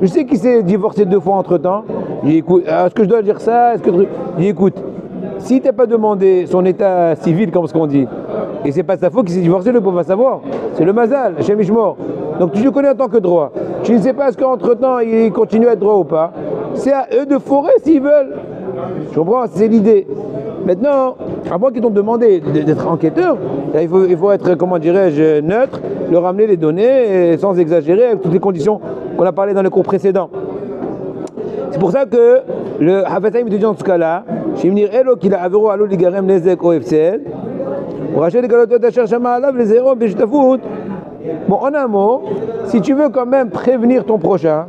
Je sais qu'il s'est divorcé 2 fois entre-temps. J'ai dit, écoute, est-ce que je dois dire ça? J'ai dit, écoute, si tu n'as pas demandé son état civil, comme ce qu'on dit, et c'est pas sa faute qu'il s'est divorcé, le pauvre va savoir. C'est le mazal, chez Mishmor. Donc tu le connais en tant que droit. Tu ne sais pas est-ce qu'entre-temps, il continue à être droit ou pas. C'est à eux de forer s'ils veulent. Je comprends, c'est l'idée. Maintenant, à moins qu'ils t'ont demandé d'être enquêteur, il faut être, comment dirais-je, neutre, leur ramener les données sans exagérer, avec toutes les conditions qu'on a parlé dans le cours précédent. C'est pour ça que le Hafetz Haïm te dit dans ce cas-là, Shimnir Elo qu'il a avero alo ligarem nezek OFCL, pour acheter les galototes à chercher à les zéros, mais je te fous. Bon, en un mot, si tu veux quand même prévenir ton prochain,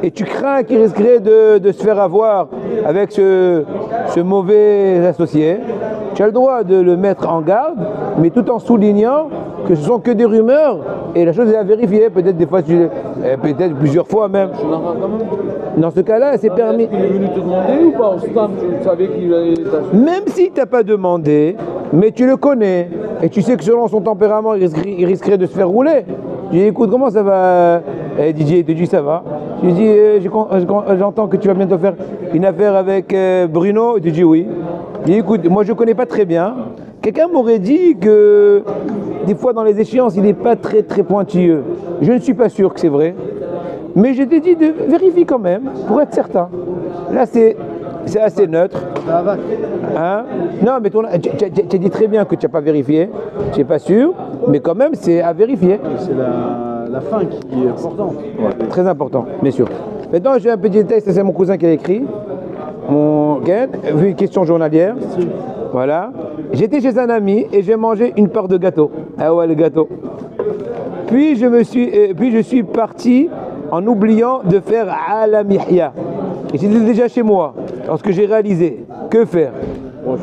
et tu crains qu'il risquerait de se faire avoir avec ce mauvais associé, tu as le droit de le mettre en garde, mais tout en soulignant que ce sont que des rumeurs, et la chose est à vérifier, peut-être des fois, peut-être plusieurs fois même. Dans ce cas-là, c'est permis. Il est venu te demander ou pas? Tu savais qu'il allait t'acheter? Même si tu n'as pas demandé, mais tu le connais, et tu sais que selon son tempérament, il risquerait de se faire rouler. Je dis, écoute, comment ça va? Didier, il te dit, ça va. Je lui dis, j'entends que tu vas bientôt faire une affaire avec Bruno. Il te dit, oui. Je dis, écoute, moi je ne connais pas très bien. Quelqu'un m'aurait dit que des fois dans les échéances, il n'est pas très pointilleux. Je ne suis pas sûr que c'est vrai. Mais je t'ai dit de vérifier quand même, pour être certain. Là, c'est assez neutre. Hein? Non, mais tu as dit très bien que tu n'as pas vérifié. Tu n'es pas sûr, mais quand même, c'est à vérifier. C'est la fin qui est importante. Ouais, très important, bien sûr. Maintenant, j'ai un petit texte, c'est mon cousin qui a écrit. Vu une question journalière. Voilà. J'étais chez un ami et j'ai mangé une part de gâteau. Ah ouais, le gâteau. Puis je suis parti en oubliant de faire alamihya. Et j'étais déjà chez moi. Lorsque j'ai réalisé, que faire? Bon,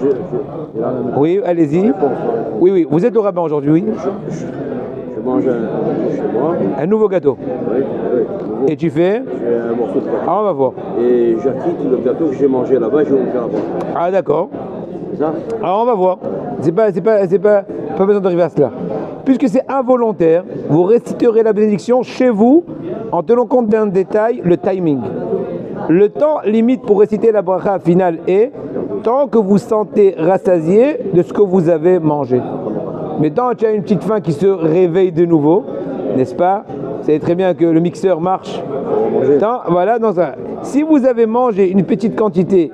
oui, allez-y. Oui, vous êtes le rabbin aujourd'hui, oui. Je mange chez moi. Un nouveau gâteau. Oui. Et tu fais? J'ai un morceau de gâteau. Ah, on va voir. Et j'acquitte le gâteau que j'ai mangé là-bas, je vais vous faire voir. Ah, d'accord. C'est ça? Alors on va voir. C'est pas besoin d'arriver à cela. Puisque c'est involontaire, vous réciterez la bénédiction chez vous en tenant compte d'un détail, le timing. Le temps limite pour réciter la bracha finale est tant que vous sentez rassasié de ce que vous avez mangé. Mais tant que tu as une petite faim qui se réveille de nouveau, n'est-ce pas? Vous savez très bien que le mixeur marche. Tant, voilà, si vous avez mangé une petite quantité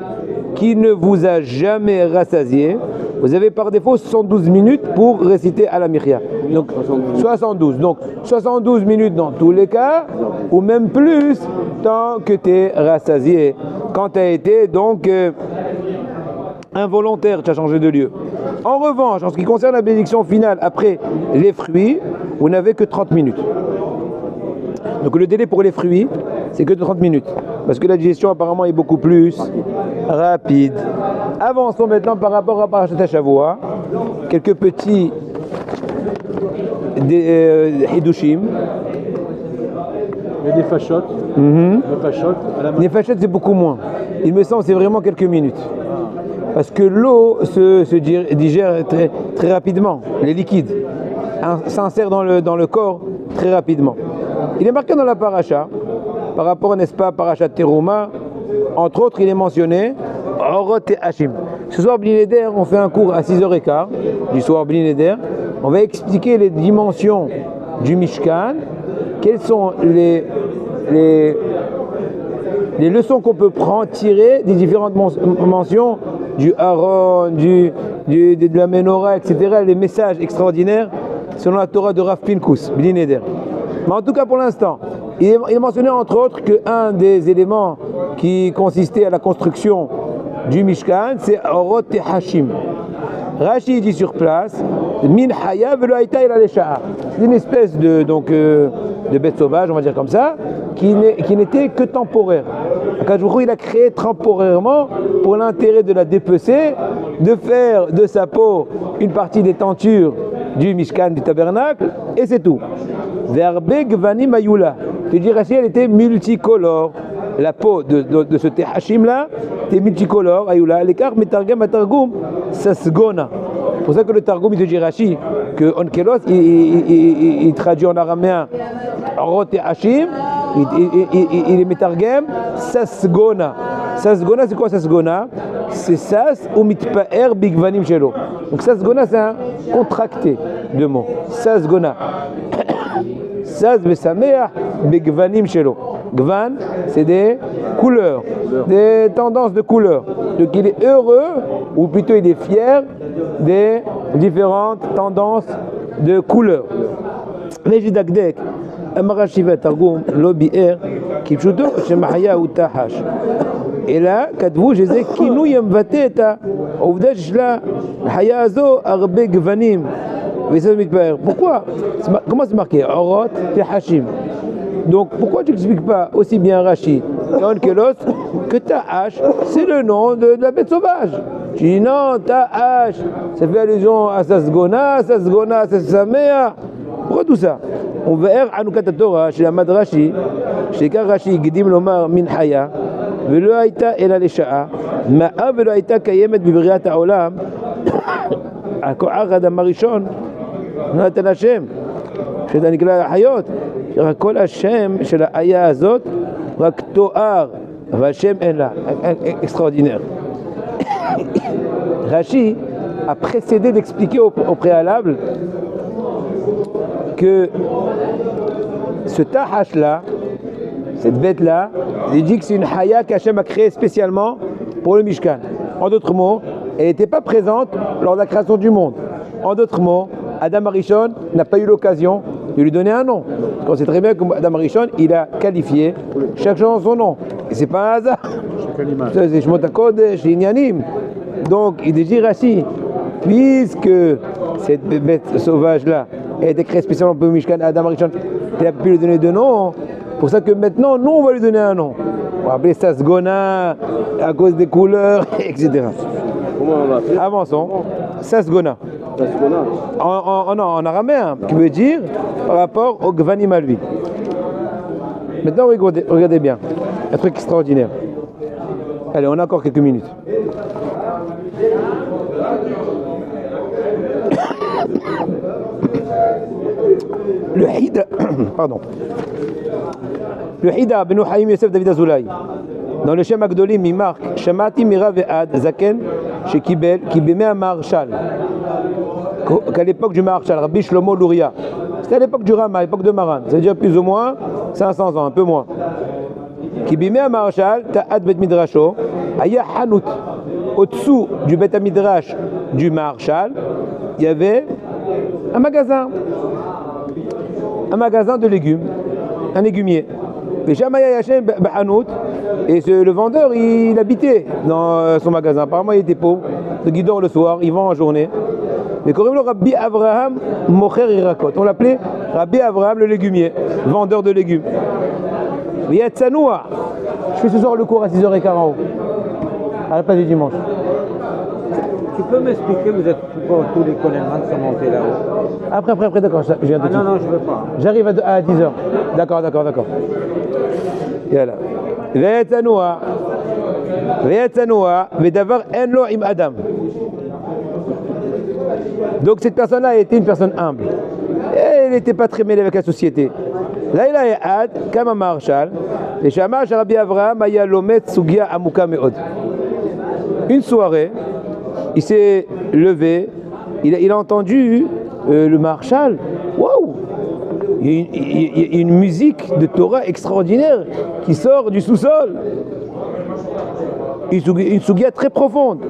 qui ne vous a jamais rassasié, vous avez par défaut 72 minutes pour réciter à la Myria. Donc 72. Donc 72 minutes dans tous les cas, ou même plus, tant que tu es rassasié. Quand tu as été donc involontaire, tu as changé de lieu. En revanche, en ce qui concerne la bénédiction finale après les fruits, vous n'avez que 30 minutes. Donc le délai pour les fruits, c'est que de 30 minutes. Parce que la digestion apparemment est beaucoup plus rapide. Avançons maintenant par rapport à Parashat Shavua. Quelques petits hidushim. Il y a des fachottes. Les fachottes, c'est beaucoup moins. Il me semble que c'est vraiment quelques minutes. Parce que l'eau se digère très, très rapidement, les liquides s'insèrent dans le corps très rapidement. Il est marqué dans la paracha, par rapport, n'est-ce pas, parachat Teruma, entre autres, il est mentionné Orot et Hashim. Ce soir, Bli Neder, on fait un cours à 6h15 du soir Bli Neder. On va expliquer les dimensions du Mishkan, quelles sont les leçons qu'on peut tirer des différentes mentions du Aaron, de la Menorah, etc., les messages extraordinaires selon la Torah de Rav Pinkus, Bli Neder. Mais en tout cas, pour l'instant, il est mentionné entre autres qu'un des éléments qui consistait à la construction du Mishkan, c'est Orot et Hashim. Rashi dit sur place, Min Haya velo Haïta el Alesha'a. C'est une espèce de bête sauvage, on va dire comme ça, qui n'était que temporaire. Akadosh il a créé temporairement pour l'intérêt de la dépecer, de faire de sa peau une partie des tentures du Mishkan, du tabernacle, et c'est tout. Verbe Gvanim Ayula. Tu dis Rashi, elle était multicolore. La peau de ce Tehachim là était multicolore. Ayula. L'écart Metargam Atargum Sasgona. C'est pour ça que le Targum, il te dit Rashi, que Onkelos, il traduit en araméen Orot Tehachim, il est Metargam Sasgona. Sasgona, c'est quoi Sasgona? C'est Sas ou Mitpaer Bigvanim Shelo. Donc Sasgona, c'est un contracté de mots. Sasgona. Sas Vesameach Bigvanim Shelo. Gvan, c'est des couleurs, des tendances de couleurs. Donc il est heureux, ou plutôt il est fier des différentes tendances de couleurs. Mais Jidakdek, Amarashiva Targum, Lobier, Kipchuto, Shemahaya ou Tahash. Et là, Kadvou, je disais, Kinou Yamvateta, Ovdash la, Haya Azo, Arbe Gvanim. Pourquoi? Comment c'est marqué? Orot, Tehachim. Donc pourquoi tu n'expliques pas aussi bien Rashi que Tahash, c'est le nom de la bête sauvage? Tu dis non, Tahash, ça fait allusion à Sasgona, c'est Samea. Pourquoi tout ça? On va dire Anukat Torah, chez la Madrashi, chez Karashi, Gidim Lomar Min Haya, Velo Haïta El Alesha'a, Ma'a Velo Haïta Kayemet Bibriat Haolam, Ako'ar Adam Arishon, Natan Hashem, chez Danikla Hayot. כל השם של האיה הזאת רק תואר, והשם אין לה, extraordinaire. Rashi a précédé d'expliquer au préalable que ce Tahash là, cette bête là, il dit que c'est une Haya qu'Hachem a créée spécialement pour le Mishkan. En d'autres mots, elle n'était pas présente lors de la création du monde. En d'autres mots, Adam Arishon n'a pas eu l'occasion de lui donner un nom. On sait très bien que Adam Arishon, il a qualifié chaque chose en son nom. Et c'est pas un hasard. C'est Shmot HaKodesh, Inyanim. Donc, il dit Rashi, puisque cette bête sauvage-là a été créée spécialement pour Mishkan, Adam Arishon, il a pu lui donner deux noms. Pour ça que maintenant, nous, on va lui donner un nom. On va appeler ça Sgona, à cause des couleurs, etc. Comment on l'appelle? Avançons. Sasgona. En araméen, qui veut dire par rapport au Gvanim à lui. Maintenant, regardez bien. Un truc extraordinaire. Allez, on a encore quelques minutes. Le Pardon. Le Hida, Ben Haïm Yosef David Azoulay. Dans le Shem Agdolim, il marque Shamati Mira Ve'ad Zaken chez Kibel, qui bémait un Maharshal. Qu'à l'époque du Maharshal, Rabbi Shlomo Luria. C'était à l'époque du Rama, à l'époque de Maran. Ça veut dire plus ou moins 500 ans, un peu moins. Qui bémait un Maharshal, Ta'ad Bet Midrasho, Aya Hanout. Au-dessous du Bet Midrash du Maharshal, il y avait un magasin. Un magasin de légumes. Un légumier. Et le vendeur, il habitait dans son magasin. Apparemment, il était pauvre. Donc, il dort le soir, il vend en journée. Mais quand le Rabbi Avraham Mocher Irakot, on l'appelait Rabbi Avraham le légumier, vendeur de légumes. Je fais ce soir le cours à 6h15 en haut, à la place du dimanche. Tu peux m'expliquer, vous êtes pourquoi tous les Konéman sont montés là-haut? Après, d'accord, je viens tout de suite. Non, je veux pas. J'arrive à 10h. D'accord. Yalla. Ve'etzanoa, ve'davar en lo im adam. Donc cette personne-là a été une personne humble. Et elle n'était pas très mêlée avec la société. Là, il a had, comme un marshal, et Shamar Rabbi Avraham aya lomet sugia amuka meod. Une soirée, il s'est levé, il a entendu le marshal. Waouh! Il y a une musique de Torah extraordinaire qui sort du sous-sol. Une sugia très profonde.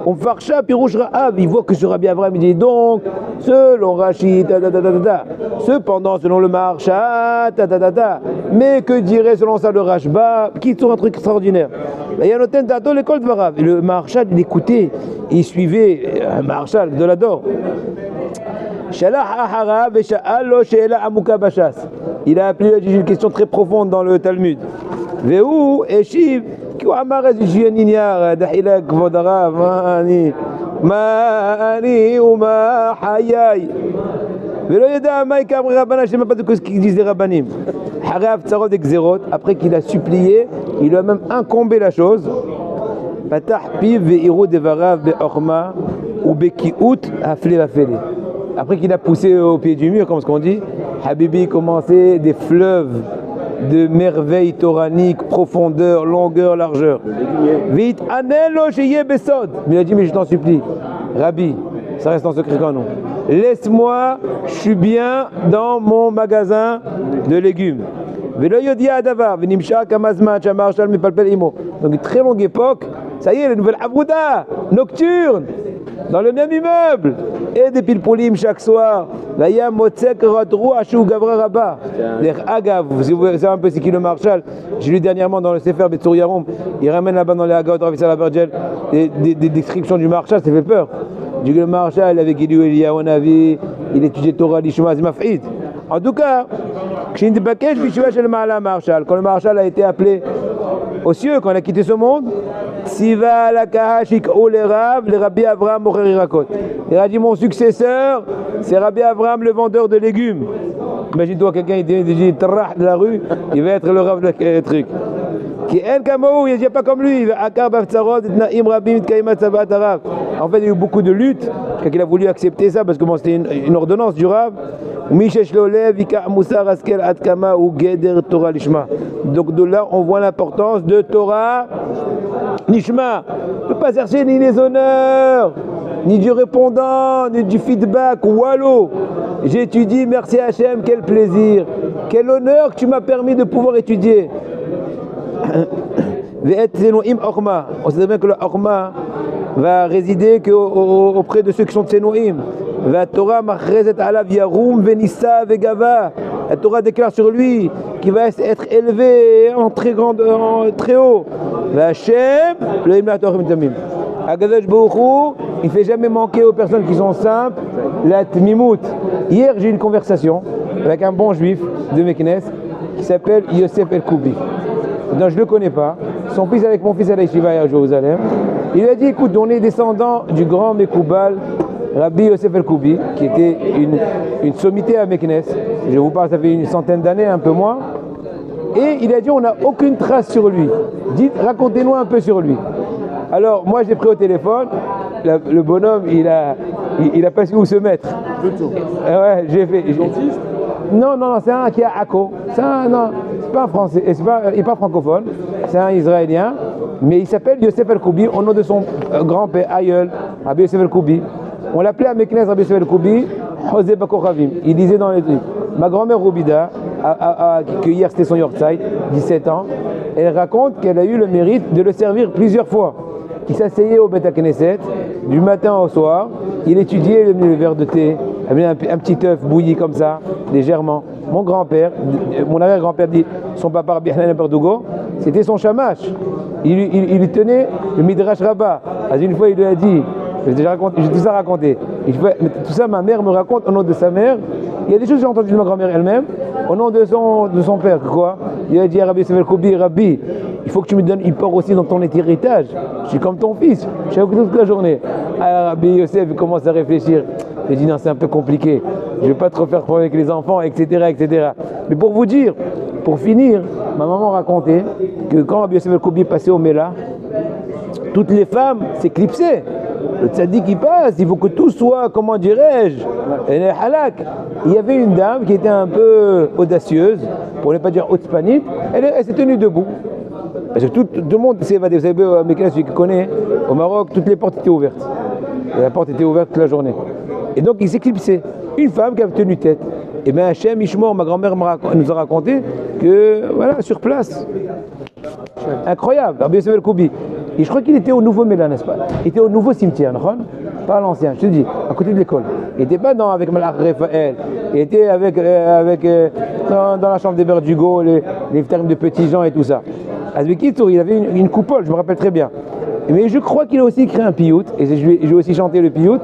On farsha pirouche Ra'av, il voit que sur Rabbi Avraham, il dit donc, selon Rachid, cependant, selon le Maharsha, mais que dirait selon ça le Rashba, qui tourne un truc extraordinaire. Il y a noté dans l'école de Varav. Le Maharsha, il écoutait, il suivait un Maharsha de l'adore. Il a appelé une question très profonde dans le Talmud. Vehu eshiv כי הוא אמר איזושהי נייר, דחילק כבוד הרב, מה אני ומה חיי ולא ידע מה יקם רבנה, je ne sais même pas de ce qu'ils disent les rabbanim. אחרי ההפצרות וגזירות, après qu'il a supplié, il lui a même incombé la chose. פתח פיו והראו דבריו בחוכמה ובקיאות הפלא ופלא. Après qu'il a poussé au pied du mur, comme ce qu'on dit, Habibi commençait des fleuves de merveilles toraniques, profondeur, longueur, largeur. Vite, anelo sheye besod. Il a dit, mais je t'en supplie, Rabbi, ça reste en secret quand non. Laisse-moi, je suis bien dans mon magasin de légumes. Donc une très longue époque, ça y est, la nouvelle Abouda, nocturne, dans le même immeuble, et des pilpolim chaque soir. Les Agav, si vous savez un peu c'est qui le Marshal, j'ai lu dernièrement dans le Sefer Betsur Yarom, il ramène là-bas dans les Agav de Rav Abergel des descriptions du Marshal, ça fait peur. Du le Marshal avec Eliyahu Eliyahu Navi, il étudiait Torah Lishma, c'est maf'id. En tout cas, quand le Marshal a été appelé aux cieux, quand il a quitté ce monde, Siva la kahashik ou les Rabbi Avraham Mocher Irakot. Il a dit mon successeur, c'est Rabbi Avraham le vendeur de légumes. Imagine-toi quelqu'un il dit trah de la rue, il va être le Rav de truc. Qui en kamou, il n'y a pas comme lui, akar baftsarot naim rabim itkaimat sabat arav. En fait, il y a eu beaucoup de luttes quand il a voulu accepter ça parce que bon, c'était une ordonnance du Rav. Mishesh lolev ika musar askel atkama ou geder Torah lishma. Donc de là, on voit l'importance de Torah Nishma. On ne peut pas chercher ni les honneurs, ni du répondant, ni du feedback. Wallo, j'étudie, merci Hachem, quel plaisir, quel honneur que tu m'as permis de pouvoir étudier. On sait bien que le Orma va résider auprès de ceux qui sont Tsenoim. La Torah déclare sur lui qu'il va être élevé en très haut. Il ne fait jamais manquer aux personnes qui sont simples la tmimout. Hier j'ai eu une conversation avec un bon juif de Meknes qui s'appelle Yosef El-Koubi. Donc, je ne le connais pas. Son fils avec mon fils à la Yeshiva à Jérusalem. Il a dit écoute, on est descendant du grand Mekoubal Rabbi Yosef El-Koubi, qui était une sommité à Meknes. Je vous parle, ça fait une centaine d'années, un peu moins. Et il a dit on n'a aucune trace sur lui. Dites, racontez-nous un peu sur lui. Alors, moi, j'ai pris au téléphone. Le bonhomme, il a pas su où se mettre. Le tour. Ouais, j'ai fait. Non, c'est un qui est à Akko. C'est pas un français, il n'est pas francophone, c'est un israélien, mais il s'appelle Yosef El-Koubi, au nom de son grand-père, aïeul, Rabbi Yosef El-Koubi. On l'appelait à Meknes Rabbi Yosef El-Koubi, José Bakochavim. Il disait dans les trucs, ma grand-mère Roubida, que hier c'était son Yorkshire, 17 ans, elle raconte qu'elle a eu le mérite de le servir plusieurs fois. Il s'asseyait au Beth Knesset, du matin au soir, il étudiait le verre de thé, un petit œuf bouilli comme ça, légèrement. Mon grand-père, mon arrière-grand-père dit, son papa Rabbi Hanan Berdugo, c'était son shamash. Il lui tenait le Midrash Rabbah. Une fois, il lui a dit, j'ai tout ça raconté. Tout ça, ma mère me raconte au nom de sa mère. Il y a des choses que j'ai entendues de ma grand-mère elle-même, au nom de son père. Quoi? Il a dit à Rabbi Sevel Koubi, Rabbi, il faut que tu me donnes une part aussi dans ton héritage. Je suis comme ton fils, je suis avec toute la journée. Alors Rabbi Yosef il commence à réfléchir. Il dit non, c'est un peu compliqué. Je ne vais pas trop faire problème avec les enfants, etc., etc. Mais pour vous dire, pour finir, ma maman racontait que quand Rabbi Yosef Koubi passait au Mela, toutes les femmes s'éclipsaient. Le tzaddik qui passe, il faut que tout soit, comment dirais-je, halak. Il y avait une dame qui était un peu audacieuse, pour ne pas dire haute-spanite, elle s'est tenue debout. Parce que tout le monde s'est évadé. Vous savez, Meknes, celui qui connaît, au Maroc, toutes les portes étaient ouvertes. Et la porte était ouverte toute la journée. Et donc il s'éclipsait. Une femme qui avait tenu tête. Et bien Hachem Ishmor, ma grand-mère nous a raconté que, voilà, sur place. Incroyable, Rabbi Yosef El-Koubi. Et je crois qu'il était au nouveau Méla, n'est-ce pas? Il était au nouveau cimetière, pas à l'ancien, je te dis, à côté de l'école. Il n'était pas avec Malach Raphaël, il était dans la chambre des Berdugo, les termes de petits gens et tout ça. Azbekitour, il avait une coupole, je me rappelle très bien. Mais je crois qu'il a aussi écrit un piout, et je vais aussi chanter le piout.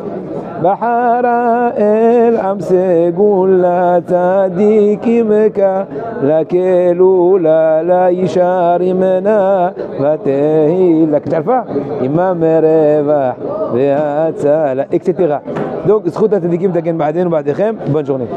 Bahara el amse gula tadikimka lakelu la yisharimna vatehi laktarfa imam reva veatsala etc. Donc, bonne journée.